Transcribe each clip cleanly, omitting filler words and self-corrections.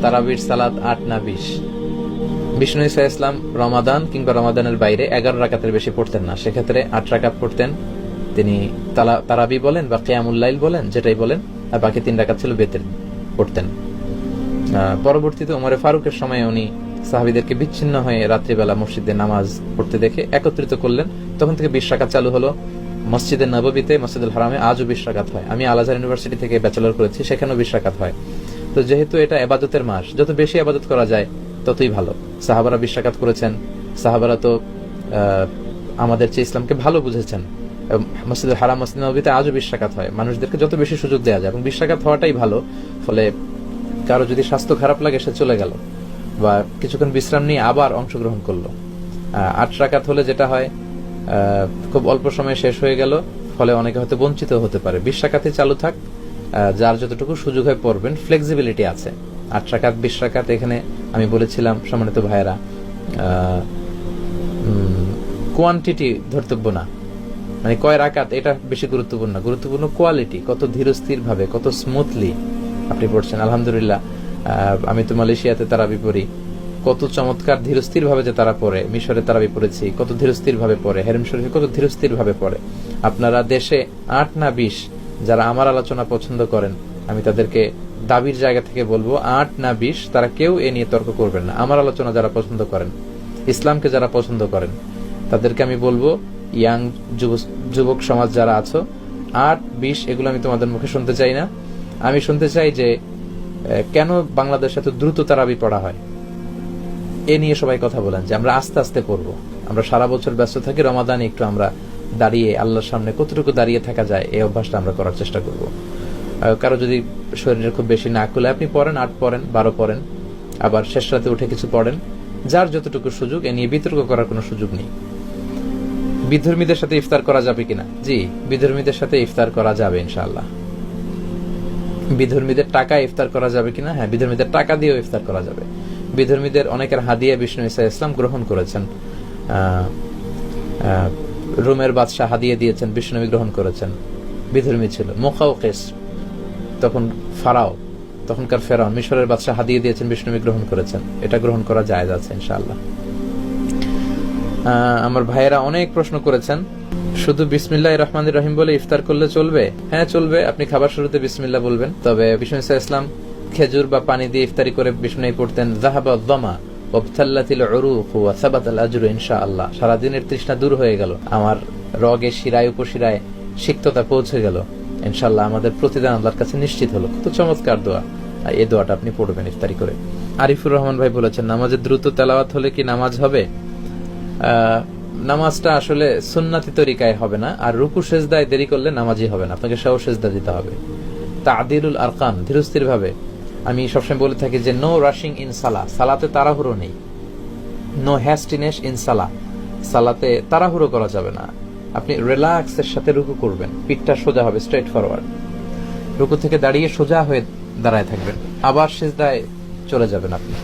তারাবির সালাত 8 না 20? বিষ্ণু ঈসা ইসলাম রমাদান কিংবা রমাদানের বাইরে 11 রাকাতের বেশি পড়তেন না, সেক্ষেত্রে 8 রাকাত পড়তেন। তিনি তারাবি বলেন বা কিয়ামুল লাইল বলেন, যেটাই বলেন, আর বাকি 3 রাকাত ছিল বেতের পড়তেন। পরবর্তীতে ওমরে ফারুকের সময় উনি সাহাবীদেরকে বিচ্ছিন্ন হয়ে রাত্রিবেলা মসজিদে নামাজ পড়তে দেখে একত্রিত করলেন। তখন থেকে 20 রাকাত চালু হলো। মসজিদে নববীতে, মসজিদুল হারামে আজও 20 রাকাত হয়। আমি আল আজহার ইউনিভার্সিটি থেকে ব্যাচেলর করেছি, সেখানেও 20 রাকাত হয়। তো যেহেতু এটা ইবাদতের মাস, যত বেশি ইবাদত করা যায় ততই ভালো। সাহাবারা 20 রাকাত করেছেন। সাহাবারা তো আমাদের চেয়ে ইসলামকে ভালো বুঝেছেন। মসজিদুল হারাম, মসজিদ নববীতে আজও 20 রাকাত হয়। মানুষদেরকে যত বেশি সুযোগ দেওয়া যায়, এবং 20 রাকাত হওয়াটাই ভালো। ফলে কারো যদি স্বাস্থ্য খারাপ লাগে, সে চলে গেল বা কিছুক্ষণ বিশ্রাম নিয়ে আবার অংশগ্রহণ করলো। 8 রাকাত হলে যেটা হয়, খুব অল্প সময়ে শেষ হয়ে গেল, ফলে অনেকে হয়তো বঞ্চিত হতে পারে। 20 রাকাতে চালু থাক, যার যতটুকু সুযোগ হয় পড়বেন, ফ্লেক্সিবিলিটি আছে। 8 রাকাত 20 রাকাত, এখানে আমি বলেছিলাম সম্মানিত ভাইয়েরা, কোয়ান্টিটি ধর্তব্য না, মানে কয় রাকাত এটা বেশি গুরুত্বপূর্ণ। গুরুত্বপূর্ণ কোয়ালিটি, কত ধীরস্থির ভাবে, কত স্মুথলি আপনি পড়ছেন। আলহামদুলিল্লাহ, আমি তো মালয়েশিয়াতে তারাবি পড়ি, কত চমৎকার ধীরস্থির ভাবে যে তারা পড়ে। মিশরে তারাবি পড়েছি, কত ধীরস্থির ভাবে পড়ে। হেরেম শরীফে কত ধীরস্থির ভাবে পড়ে। আপনারা দেশে 8 না 20 যারা আমার আলোচনা পছন্দ করেন, আমি তাদেরকে দাবির জায়গা থেকে বলবো, 8 না 20 তারা কেউ এ নিয়ে তর্ক করবেন না। আমার আলোচনা যারা পছন্দ করেন, ইসলামকে যারা পছন্দ করেন, তাদেরকে আমি বলবো, ইয়াং যুবক সমাজ যারা আছো, 8, 20 এগুলো আমি তোমাদের মুখে শুনতে চাই না। আমি শুনতে চাই যে কেন বাংলাদেশে এত দ্রুত তারাবি পড়া হয়, এ নিয়ে সবাই কথা বলেন, যে আমরা আস্তে আস্তে পড়বো। আমরা সারা বছর ব্যস্ত থাকি, রমাদানে একটু আমরা দাঁড়িয়ে আল্লাহর সামনে কতটুকু দাঁড়িয়ে থাকা যায়, এই অভ্যাসটা আমরা করার চেষ্টা করব। কারো যদি শরীরে খুব বেশি না খুলে, আপনি পড়েন, 8 পড়েন, 12 পড়েন, আবার শেষ রাতে উঠে কিছু পড়েন, যার যতটুকু সুযোগ। এ নিয়ে বিতর্ক করার কোনো সুযোগ নেই। বিধর্মীদের সাথে ইফতার করা যাবে কিনা? জি, বিধর্মীদের সাথে ইফতার করা যাবে ইনশাআল্লাহ। বিধর্মীদের টাকা ইফতার করা যাবে কিনা? হ্যাঁ, বিধর্মীদের টাকা দিয়েও ইফতার করা যাবে। বিধর্মীদের অনেকের হাদিয়া বিষ্ণু ঈসা ইসলাম গ্রহণ করেছেন। রোমের বাদশাহ হাদিয়া দিয়েছেন, বিষ্ণুনবী গ্রহণ করেছেন। বিধর্মী ছিল মুকাওকিস, তখন ফারাও, তখনকার ফেরাউন, মিশরের বাদশাহ হাদিয়া দিয়েছেন, বিষ্ণুনবী গ্রহণ করেছেন। এটা গ্রহণ করা জায়েজ আছে ইনশাআল্লাহ। আমার ভাইয়েরা অনেক প্রশ্ন করেছেন, শুধু বিসমিল্লাহির রহমানির রহিম বলে ইফতার করলে চলবে? হ্যাঁ, চলবে। আপনি খাবার শুরুতে বিসমিল্লাহ বলবেন। তবে বিষ্ণু ঈসা ইসলাম খেজুর বা পানি দিয়ে ইফতারি করে বিষ্ণু পড়তেন, যাহাবা যামা ওয়াবতাল্লাতিল উরুক ওয়া সাবাতাল আজরু ইনশাআল্লাহ। সারাদিনের তৃষ্ণা দূর হয়ে গেল, আমার রগে শিরায় উপশিরায় সিক্ততা পৌঁছে গেল, ইনশাআল্লাহ আমাদের প্রতিদান আল্লাহর কাছে নিশ্চিত হলো। কত চমৎকার দোয়া! এই দোয়াটা আপনি পড়বেন ইফতারি করে। আরিফুর রহমান ভাই বলেছেন, নামাজে দ্রুত তেলাওয়াত হলে কি নামাজ হবে? নামাজটা আসলে সুন্নাতি তরিকায় হবে না, আর রুকু সেজদায় দেরি করলে নামাজই হবে না, আপনাকে সহ সেজদা দিতে হবে। তা'দিলুল আরকান, ধীরস্থির ভাবে। আমি সবসময় বলে থাকি যে নো রাশিং ইন সালাহ, সালাতে তাড়াহুড়ো নেই। নো হ্যাস্টিনেস ইন সালাহ, সালাতে তাড়াহুড়ো করা যাবে না। আপনি রিল্যাক্সের সাথে রুকু করবেন, পিঠটা সোজা হবে, স্ট্রেট ফরওয়ার্ড। রুকু থেকে দাঁড়িয়ে সোজা হয়ে দাঁড়ায় থাকবেন, আবার সেজদায় চলে যাবেন। আপনি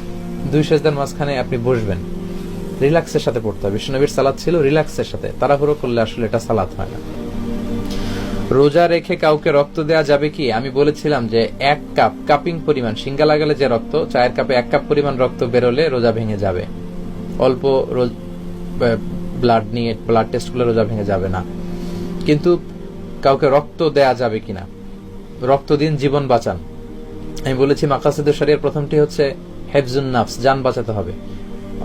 2 সেজদার মাঝখানে আপনি বসবেন, রিল্যাক্সের সাথে পড়তে হবে। বিশ্বনবীর সালাত ছিল রিল্যাক্সের সাথে, তাড়াহুড়ো করলে আসলে এটা সালাত হয় না। রোজা রেখে কাউকে রক্ত দেওয়া যাবে কি? আমি বলেছিলাম যে 1 কাপ, কাপিং পরিমাণ, সিঙ্গা লাগালে যে রক্ত, চায়ের কাপে 1 কাপ পরিমাণ রক্ত বেরোলে রোজা ভেঙে যাবে। অল্প ব্লাড নিয়ে ব্লাড টেস্ট করলে রোজা ভেঙে যাবে না। কিন্তু কাউকে রক্ত দেয়া যাবে কিনা, রক্ত দিন, জীবন বাঁচান। আমি বলেছি মাকাসিদুশ শরিয়ার প্রথমটি হচ্ছে হেফজুন নাফস, জান বাঁচাতে হবে।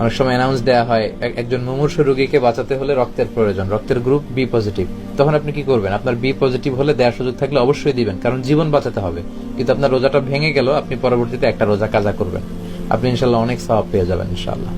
অনেক সময় অ্যানাউন্স দেয়া হয় একজন মুমূর্ষু রোগীকে বাঁচাতে হলে রক্তের প্রয়োজন, রক্তের গ্রুপ বি পজিটিভ। তখন আপনি কি করবেন? আপনার বি পজিটিভ হলে দেওয়ার সুযোগ থাকলে অবশ্যই দিবেন, কারণ জীবন বাঁচাতে হবে। কিন্তু আপনার রোজাটা ভেঙে গেল, আপনি পরবর্তীতে একটা রোজা কাজা করবেন, আপনি ইনশাল্লাহ অনেক সওয়াব পেয়ে যাবেন ইনশাল্লাহ।